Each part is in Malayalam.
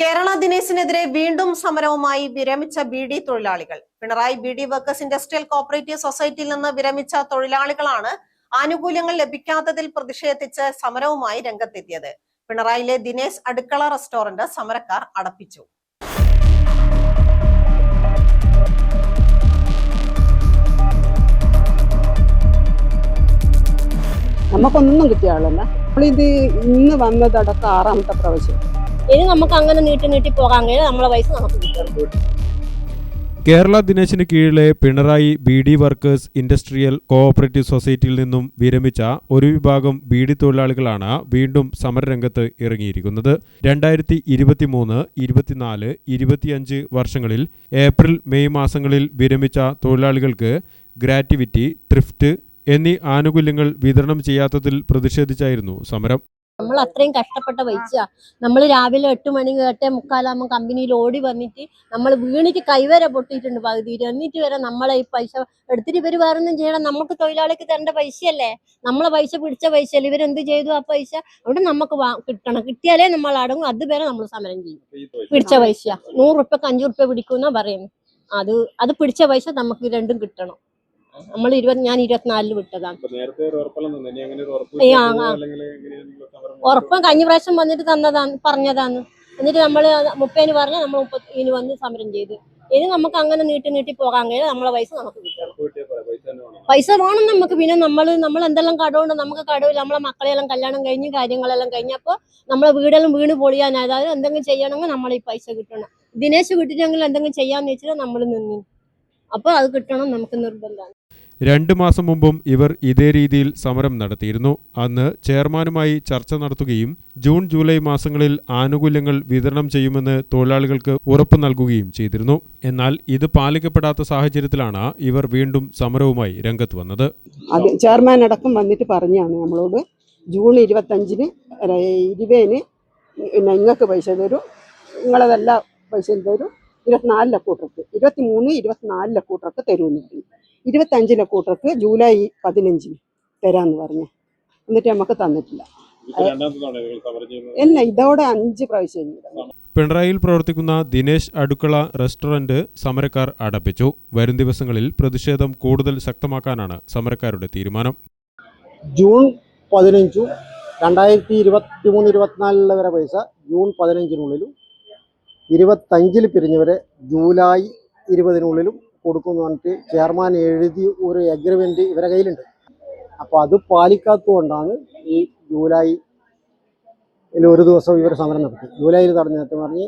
കേരള ദിനേശിനെതിരെ വീണ്ടും സമരവുമായി വിരമിച്ച ബി.ഡി തൊഴിലാളികൾ. പിണറായി ബി.ഡി വർക്കേഴ്സ് ഇൻഡസ്ട്രിയൽ കോഓപ്പറേറ്റീവ് സൊസൈറ്റിയിൽ നിന്ന് വിരമിച്ച തൊഴിലാളികളാണ് ആനുകൂല്യങ്ങൾ ലഭിക്കാത്തതിൽ പ്രതിഷേധിച്ച് സമരവുമായി രംഗത്തെത്തിയത്. പിണറായിയിലെ ദിനേശ് അടുക്കള റെസ്റ്റോറന്റ് സമരക്കാർ അടപ്പിച്ചു. നമുക്കൊന്നും കിട്ടിയ ആളല്ല. നമ്മളിത് ഇന്ന് വന്നതടക്കം 6ാമത്തെ പ്രാവശ്യം. ഇനി നമുക്ക് അങ്ങനെ നീട്ടി പോകാൻ കഴിയും. നമ്മളെ പൈസ നമുക്ക് കിട്ടും. കേരള ദിനേശിന് കീഴിലെ പിണറായി ബി.ഡി വർക്കേഴ്സ് ഇൻഡസ്ട്രിയൽ കോഓപ്പറേറ്റീവ് സൊസൈറ്റിയിൽ നിന്നും വിരമിച്ച ഒരു വിഭാഗം ബീഡി തൊഴിലാളികളാണ് വീണ്ടും സമരരംഗത്ത് ഇറങ്ങിയിരിക്കുന്നത്. 2023, 24, 25 വർഷങ്ങളിൽ ഏപ്രിൽ മെയ് മാസങ്ങളിൽ വിരമിച്ച തൊഴിലാളികൾക്ക് ഗ്രാറ്റുവിറ്റി, ത്രിഫ്റ്റ് എന്നീ ആനുകൂല്യങ്ങൾ വിതരണം ചെയ്യാത്തതിൽ പ്രതിഷേധിച്ചായിരുന്നു സമരം. നമ്മൾ അത്രയും കഷ്ടപ്പെട്ട പൈസ നമ്മൾ രാവിലെ 8 മണി 8:45 കമ്പനിയിൽ ഓടി വന്നിട്ട് നമ്മൾ വീണിട്ട് കൈവരെ പൊട്ടിയിട്ടുണ്ട് പകുതി. എന്നിട്ട് വരെ നമ്മളെ ഈ പൈസ എടുത്തിട്ട് ഇവർ വേറൊന്നും ചെയ്യണം. നമുക്ക് തൊഴിലാളിക്ക് തരേണ്ട പൈസയല്ലേ, നമ്മളെ പൈസ പിടിച്ച പൈസയല്ലേ. ഇവരെന്ത് ചെയ്തു ആ പൈസ? അവിടെ നമുക്ക് കിട്ടണം. കിട്ടിയാലേ നമ്മൾ അടങ്ങും. അതുവരെ നമ്മൾ സമരം ചെയ്യും. പിടിച്ച പൈസ 100 റുപ്യക്ക് 5 റുപ്യ പിടിക്കുമെന്നാ പറയുന്നു. അത് പിടിച്ച പൈസ നമുക്ക് രണ്ടും കിട്ടണം. നമ്മൾ ഞാൻ 24 വിട്ടതാണ്. ഉറപ്പം കഴിഞ്ഞ പ്രാവശ്യം വന്നിട്ട് പറഞ്ഞതാണ്. എന്നിട്ട് നമ്മൾ 30 പറഞ്ഞാൽ നമ്മൾ 30 വന്ന് സമരം ചെയ്ത്. ഇനി നമുക്ക് അങ്ങനെ നീട്ടി പോകാൻ കഴിയും. നമ്മളെ പൈസ നമുക്ക് കിട്ടണം. പൈസ വേണം നമുക്ക്. പിന്നെ നമ്മൾ എന്തെല്ലാം കടമുണ്ട്. നമുക്ക് കടവില്ല. നമ്മളെ മക്കളെല്ലാം കല്യാണം കഴിഞ്ഞ് കാര്യങ്ങളെല്ലാം കഴിഞ്ഞപ്പോൾ നമ്മളെ വീടെല്ലാം വീണ് പൊളിയാൻ, അതായത് എന്തെങ്കിലും ചെയ്യണമെങ്കിൽ നമ്മൾ ഈ പൈസ കിട്ടണം. ദിനേശ് കിട്ടിയിട്ടെങ്കിൽ എന്തെങ്കിലും ചെയ്യാന്ന് വെച്ചാൽ നമ്മൾ നിന്നു. അപ്പോൾ അത് കിട്ടണം, നമുക്ക് നിർബന്ധമാണ്. 2 മാസം മുമ്പും ഇവർ ഇതേ രീതിയിൽ സമരം നടത്തിയിരുന്നു. അന്ന് ചെയർമാനുമായി ചർച്ച നടത്തുകയും ജൂൺ ജൂലൈ മാസങ്ങളിൽ ആനുകൂല്യങ്ങൾ വിതരണം ചെയ്യുമെന്ന് തൊഴിലാളികൾക്ക് ഉറപ്പു നൽകുകയും ചെയ്തിരുന്നു. എന്നാൽ ഇത് പാലിക്കപ്പെടാത്ത സാഹചര്യത്തിലാണ് ഇവർ വീണ്ടും സമരവുമായി രംഗത്ത് വന്നത്. ചെയർമാൻ അടക്കം വന്നിട്ട് പറഞ്ഞാണ് നമ്മളോട്, ജൂൺ 25-ന് 20-ന് നിങ്ങൾക്ക് പൈസ തരും, നിങ്ങളതെല്ലാം പൈസ തരും. 24 ലക്കൂട്ടർക്ക് 23, 24 ലക്കൂട്ടർക്ക് തരുമെന്ന് പറഞ്ഞു. 25 ലക്കൂട്ടർക്ക് ജൂലൈ 15-ന് തരാന്ന് പറഞ്ഞു. എന്നിട്ട് നമുക്ക് തന്നിട്ടില്ല. അല്ല, ഇതോടെ 5 പ്രാവശ്യം. പിണറായിയിൽ പ്രവർത്തിക്കുന്ന ദിനേശ് അടുക്കള റെസ്റ്റോറന്റ് സമരക്കാർ അടപ്പിച്ചു. വരും ദിവസങ്ങളിൽ പ്രതിഷേധം കൂടുതൽ ശക്തമാക്കാനാണ് സമരക്കാരുടെ തീരുമാനം. ജൂൺ 15, 2023-24 വരെ പൈസ ജൂൺ 15-നുള്ളിലും 25-ൽ പിരിഞ്ഞവരെ ജൂലൈ 20-നുള്ളിലും കൊടുക്കുമെന്ന് പറഞ്ഞിട്ട് ചെയർമാൻ എഴുതി ഒരു എഗ്രിമെൻറ്റ് ഇവരെ കയ്യിലുണ്ട്. അപ്പോൾ അത് പാലിക്കാത്തതുകൊണ്ടാണ് ഈ ജൂലൈയിൽ ഒരു ദിവസം ഇവർ സമരം നടത്തി. ജൂലൈയിൽ തടഞ്ഞിട്ട് പറഞ്ഞ്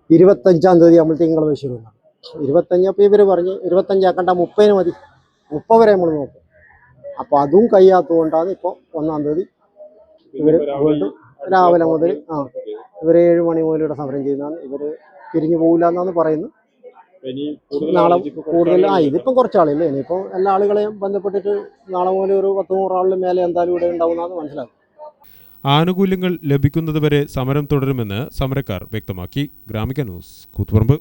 25-ാം തീയതി നമ്മൾ തിങ്കൾ പൈസ കൊടുക്കണം. 25. അപ്പോൾ ഇവർ പറഞ്ഞ് 25 ആക്കണ്ട, 30-ന് മതി, 30 വരെ നമ്മൾ നോക്കും. അപ്പോൾ അതും കഴിയാത്തതുകൊണ്ടാണ് ഇപ്പോൾ 1-ാം തീയതി ഇവർ വീണ്ടും രാവിലെ മുതൽ ഇവർ 7 മണി മുതൽ ഇവിടെ സമരം ചെയ്യുന്നതാണ്. ഇവർ പിരിഞ്ഞു പോകില്ല എന്നാണ് പറയുന്നത്. നാളെ കൂടുതൽ ഇതിപ്പം കുറച്ചാളില്ലേ, ഇനിയിപ്പം എല്ലാ ആളുകളെയും ബന്ധപ്പെട്ടിട്ട് നാളെ മുതൽ ഒരു 10-100 ആളിന് മേലെ എന്തായാലും ഇവിടെ ഉണ്ടാവുന്നതാണ് മനസ്സിലാക്കും. ആനുകൂല്യങ്ങൾ ലഭിക്കുന്നതുവരെ സമരം തുടരുമെന്ന് സമരക്കാർ വ്യക്തമാക്കി. ഗ്രാമിക ന്യൂസ്, കൂത്തുപറമ്പ്.